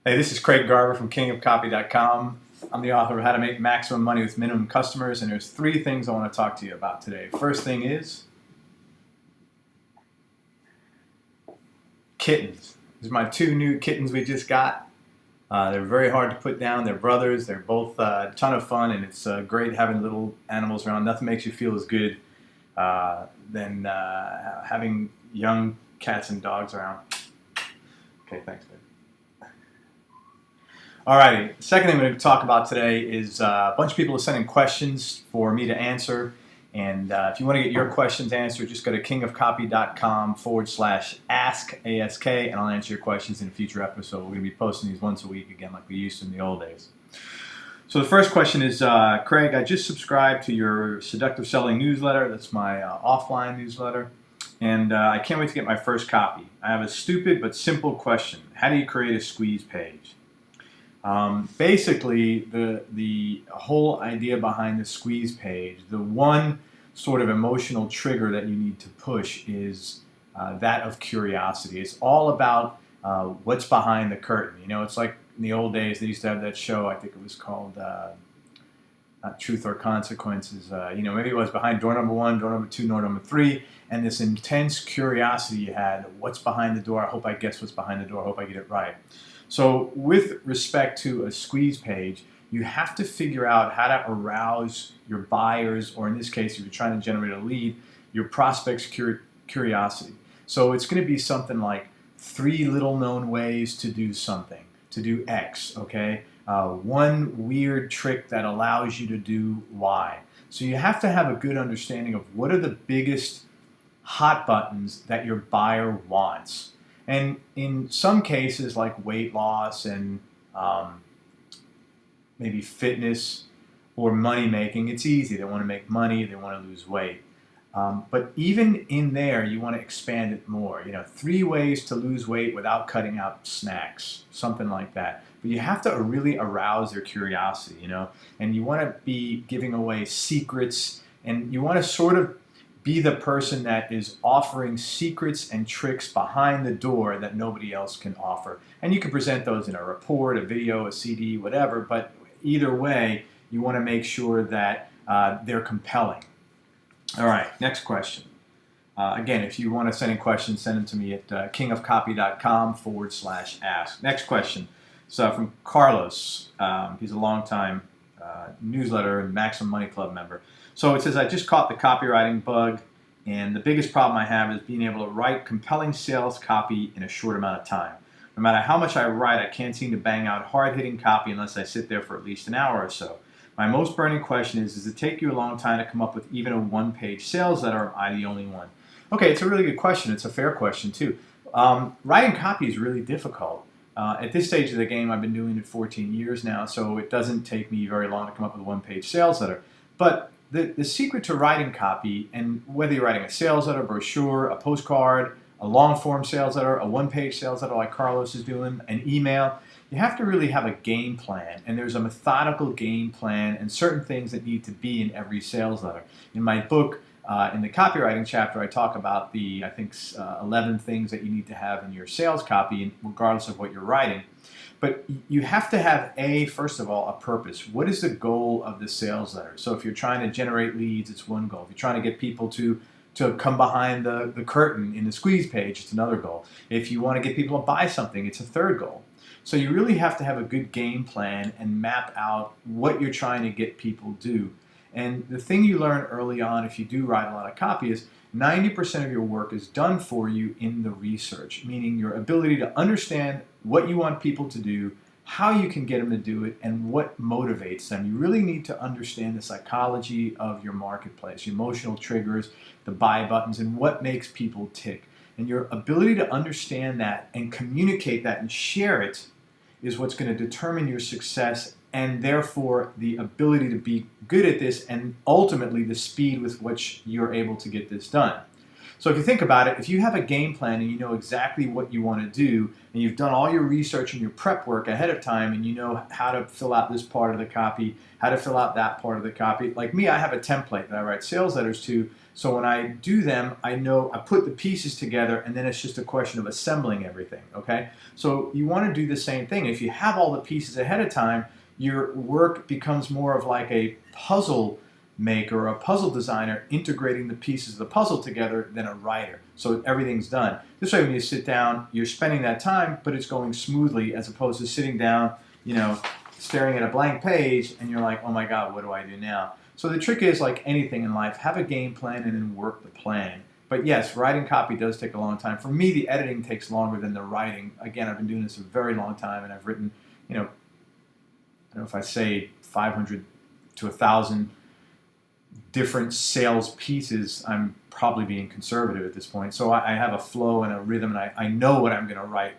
Hey, this is Craig Garber from kingofcopy.com. I'm the author of How to Make Maximum Money with Minimum Customers, and there's three things I want to talk to you about today. First thing is kittens. These are my two new kittens we just got. They're very hard to put down. They're brothers. They're both a ton of fun, and it's great having little animals around. Nothing makes you feel as good than having young cats and dogs around. Okay, thanks, babe. Alrighty, the second thing we're going to talk about today is a bunch of people are sending questions for me to answer. And if you want to get your questions answered, just go to kingofcopy.com/ask, A-S-K, and I'll answer your questions in a future episode. We're going to be posting these once a week again like we used to in the old days. So the first question is, Craig, I just subscribed to your Seductive Selling newsletter. That's my offline newsletter. And I can't wait to get my first copy. I have a stupid but simple question. How do you create a squeeze page? Basically, the whole idea behind the squeeze page, the one sort of emotional trigger that you need to push is that of curiosity. It's all about what's behind the curtain. You know, it's like in the old days, they used to have that show, I think it was called not Truth or Consequences. Maybe it was behind door number one, door number two, door number three, and this intense curiosity you had. What's behind the door? I hope I guess what's behind the door. I hope I get it right. So with respect to a squeeze page, you have to figure out how to arouse your buyers, or in this case, if you're trying to generate a lead, your prospect's curiosity. So it's going to be something like 3 little known ways to do something, to do X, okay? One weird trick that allows you to do Y. So you have to have a good understanding of what are the biggest hot buttons that your buyer wants. And in some cases, like weight loss and maybe fitness or money making, it's easy. They want to make money, they want to lose weight. But even in there, you want to expand it more. 3 ways to lose weight without cutting out snacks, something like that. But you have to really arouse their curiosity, and you want to be giving away secrets, and you want to sort of be the person that is offering secrets and tricks behind the door that nobody else can offer. And you can present those in a report, a video, a CD, whatever, but either way, you want to make sure that they're compelling. All right, next question. Again, if you want to send in questions, send them to me at kingofcopy.com/ask. Next question. So from Carlos. He's a longtime newsletter and Maximum Money Club member. So it says, I just caught the copywriting bug, and the biggest problem I have is being able to write compelling sales copy in a short amount of time. No matter how much I write, I can't seem to bang out hard-hitting copy unless I sit there for at least an hour or so. My most burning question is, does it take you a long time to come up with even a one-page sales letter, or am I the only one? Okay, it's a really good question. It's a fair question, too. Writing copy is really difficult. At this stage of the game, I've been doing it 14 years now, so it doesn't take me very long to come up with a one-page sales letter. But the secret to writing copy, and whether you're writing a sales letter, brochure, a postcard, a long-form sales letter, a one-page sales letter like Carlos is doing, an email, you have to really have a game plan, and there's a methodical game plan and certain things that need to be in every sales letter. In my book, in the copywriting chapter, I talk about the, 11 things that you need to have in your sales copy, regardless of what you're writing. But you have to have, first of all, a purpose. What is the goal of the sales letter? So if you're trying to generate leads, it's one goal. If you're trying to get people to come behind the curtain in the squeeze page, it's another goal. If you want to get people to buy something, it's a third goal. So you really have to have a good game plan and map out what you're trying to get people to do. And the thing you learn early on, if you do write a lot of copy, is 90% of your work is done for you in the research, meaning your ability to understand what you want people to do, how you can get them to do it, and what motivates them. You really need to understand the psychology of your marketplace, your emotional triggers, the buy buttons, and what makes people tick. And your ability to understand that and communicate that and share it is what's going to determine your success, and therefore the ability to be good at this, and ultimately the speed with which you're able to get this done. So if you think about it, if you have a game plan and you know exactly what you want to do, and you've done all your research and your prep work ahead of time, and you know how to fill out this part of the copy, how to fill out that part of the copy. Like me, I have a template that I write sales letters to, so when I do them, I know I put the pieces together, and then it's just a question of assembling everything, okay? So you want to do the same thing. If you have all the pieces ahead of time, your work becomes more of like a puzzle maker, a puzzle designer, integrating the pieces of the puzzle together than a writer. So everything's done. This way, when you sit down, you're spending that time, but it's going smoothly, as opposed to sitting down, you know, staring at a blank page, and you're like, oh my God, what do I do now? So the trick is, like anything in life, have a game plan and then work the plan. But yes, writing copy does take a long time. For me, the editing takes longer than the writing. Again, I've been doing this a very long time, and I've written, you know, I don't know if I say 500 to 1,000 different sales pieces. I'm probably being conservative at this point. So I have a flow and a rhythm, and I know what I'm going to write,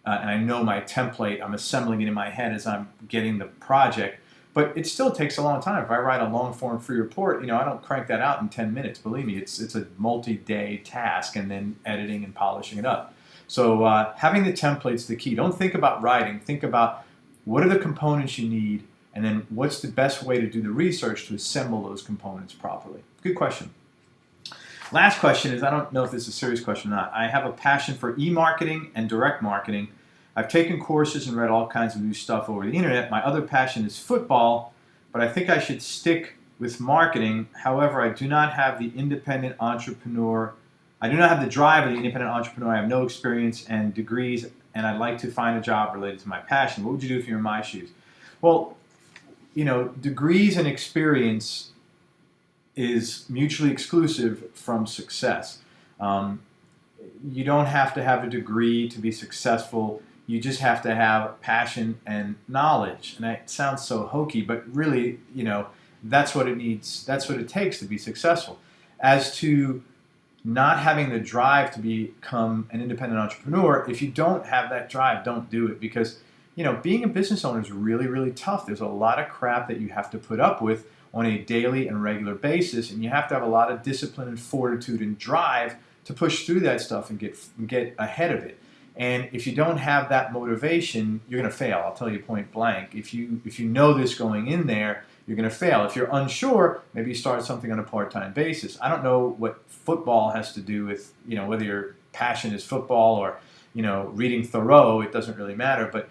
and I know my template. I'm assembling it in my head as I'm getting the project. But it still takes a long time. If I write a long-form free report, you know, I don't crank that out in 10 minutes. Believe me, it's a multi-day task, and then editing and polishing it up. So having the template's the key. Don't think about writing. Think about what are the components you need, and then what's the best way to do the research to assemble those components properly. Good question. Last question is, I don't know if this is a serious question or not. I have a passion for e-marketing and direct marketing. I've taken courses and read all kinds of new stuff over the internet. My other passion is football, but I think I should stick with marketing. However, I do not have the independent entrepreneur. I do not have the drive of the independent entrepreneur. I have no experience and degrees, and I'd like to find a job related to my passion. What would you do if you were in my shoes? Well, you know, degrees and experience is mutually exclusive from success. You don't have to have a degree to be successful. You just have to have passion and knowledge. And that sounds so hokey, but really, you know, that's what it needs. That's what it takes to be successful. As to not having the drive to become an independent entrepreneur, if you don't have that drive, don't do it, because, you know, being a business owner is really, really tough. There's a lot of crap that you have to put up with on a daily and regular basis, and you have to have a lot of discipline and fortitude and drive to push through that stuff and get ahead of it. And if you don't have that motivation, you're going to fail. I'll tell you point blank. If you know this going in there, you're going to fail. If you're unsure, maybe you start something on a part-time basis. I don't know what football has to do with, you know, whether your passion is football or, you know, reading Thoreau. It doesn't really matter. But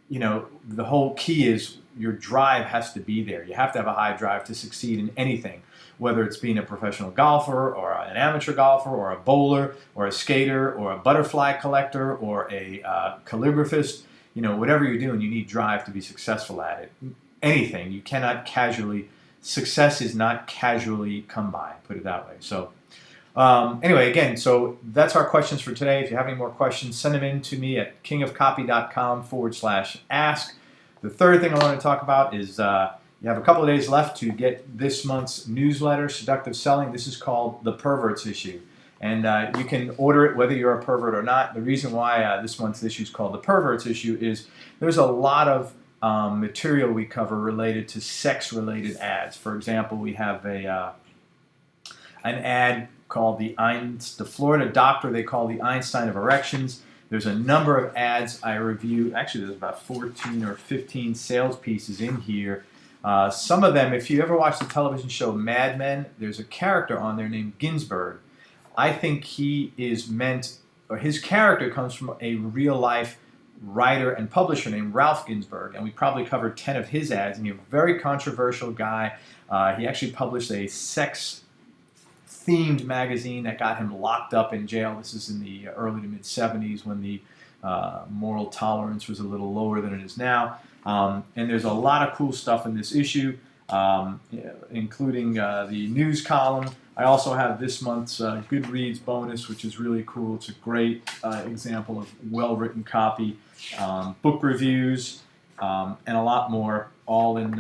you know, the whole key is your drive has to be there. You have to have a high drive to succeed in anything, whether it's being a professional golfer or an amateur golfer or a bowler or a skater or a butterfly collector or a calligraphist. You know, whatever you're doing, you need drive to be successful at it. Anything. You cannot casually, success is not casually come by, put it that way. So anyway, again, so that's our questions for today. If you have any more questions, send them in to me at kingofcopy.com/ask. The third thing I want to talk about is you have a couple of days left to get this month's newsletter, Seductive Selling. This is called The Perverts Issue. And you can order it whether you're a pervert or not. The reason why this month's issue is called The Perverts Issue is there's a lot of material we cover related to sex-related ads. For example, we have an ad called the Florida doctor they call the Einstein of erections. There's a number of ads I review. Actually, there's about 14 or 15 sales pieces in here. Some of them, if you ever watch the television show Mad Men, there's a character on there named Ginsberg. I think he is meant, or his character comes from a real-life writer and publisher named Ralph Ginsberg, and we probably covered 10 of his ads, and he's a very controversial guy. He actually published a sex-themed magazine that got him locked up in jail. This is in the early to mid-'70s when the moral tolerance was a little lower than it is now. And there's a lot of cool stuff in this issue, including the news column. I also have this month's Goodreads bonus, which is really cool. It's a great example of well-written copy, book reviews, and a lot more, all in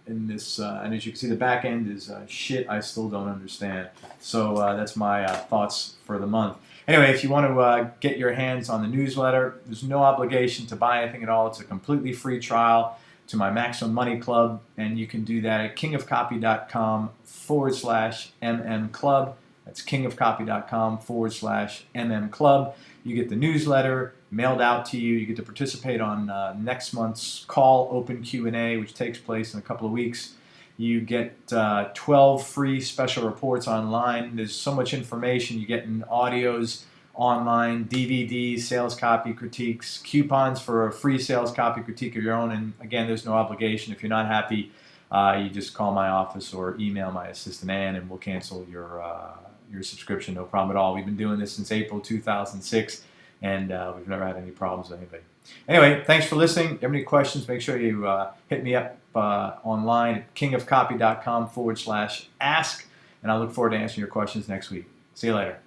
this. And as you can see, the back end is shit I still don't understand. So that's my thoughts for the month. Anyway, if you want to get your hands on the newsletter, there's no obligation to buy anything at all. It's a completely free trial to my Maximum Money Club, and you can do that at kingofcopy.com/MM Club. That's kingofcopy.com/mmclub. You get the newsletter mailed out to you. You get to participate on next month's call open Q&A, which takes place in a couple of weeks. You get 12 free special reports online. There's so much information. You get in audios online, DVDs, sales copy critiques, coupons for a free sales copy critique of your own. And again, there's no obligation. If you're not happy, you just call my office or email my assistant Ann, and we'll cancel your subscription, no problem at all. We've been doing this since April 2006, and we've never had any problems with anybody. Anyway, thanks for listening. If you have any questions, make sure you hit me up online at kingofcopy.com/ask, and I look forward to answering your questions next week. See you later.